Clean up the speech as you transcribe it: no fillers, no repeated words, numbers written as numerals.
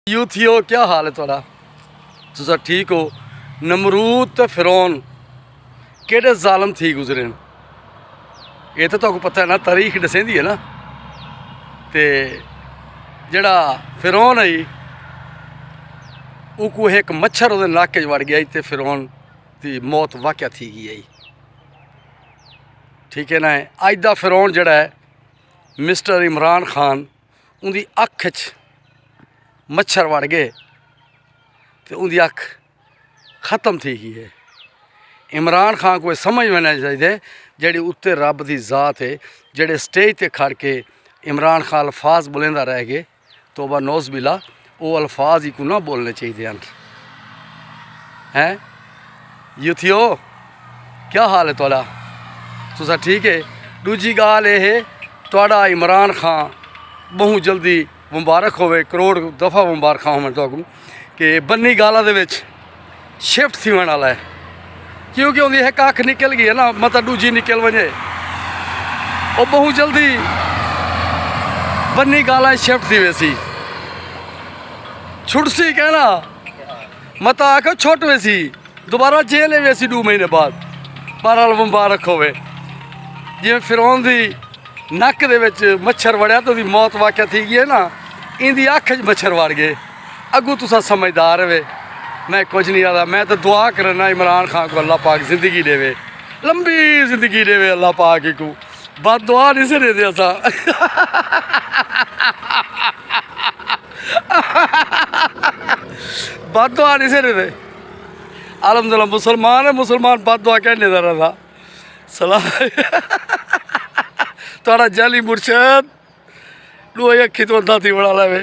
यूथियो क्या हाल है थोड़ा तुसा ठीक हो। नमरूद तो फिरौन केड़े जालम थी गुजरे न, ये तो तुहानू पता है ना, तारीख दसेंदी है ना। ते जड़ा फिरौन आई उको एक मच्छर वो नाके वड़ गया तो फिरौन की मौत वाक़या थी गई आई। ठीक है ना। अज का फिरौन जड़ा है मिस्टर इमरान खान, उनकी अख च मच्छर वड़ गए तो उनकी अख ख़त्म थी गई है। इमरान खान को समझ में नहीं चाहिए जड़ी उत्ते रब की ज़ात है, जड़े स्टेज पर खड़ के इमरान खान अल्फाज बोलेंदा रह गए, तोबा नौज़ बिल्ला, वो अल्फाज ही को ना बोलने चाहिए हैं। यूथियो क्या हाल है तुहाडा, तुसा ठीक है। दूजी गाल यह है तुहाडा इमरान खान बहुत जल्दी मुबारक होवे, करोड़ दफ़ा मुबारक होवे तुहानू कि बन्नी गाला दे विच शिफ्ट थी वन वाला है, क्योंकि उनकी एक अख निकल गई है ना, मतलब दूजी निकल वजे वो बहुत जल्दी बन्नी गाला शिफ्ट थी वैसी छुटसी कहना मत आखो छुट वैसी दोबारा जेल है वैसी 2 महीने बाद। बहरहाल मुबारक होवे। जिवें फिरौन दी नक दे विच मच्छर वड़िया तो मौत वाक़या थी गई है ना, इनकी अख च मच्छर वड़ गए। अगू तुसा समझदार रहे, मैं कुछ नहीं आता। मैं तो दुआ करना इमरान खान को अल्लाह पाक ज़िंदगी देवे, लंबी ज़िंदगी देवे अल्लाह पाक को। बद दुआ नहीं से दे असा बद दुआ नहीं से दे। अलहमदुलिल्लाह मुसलमान है, मुसलमान बद दुआ कहने का रहा सलाह थोड़ा जाली मुर्शद 2 अखी तो अंधा थी बड़ा लवे।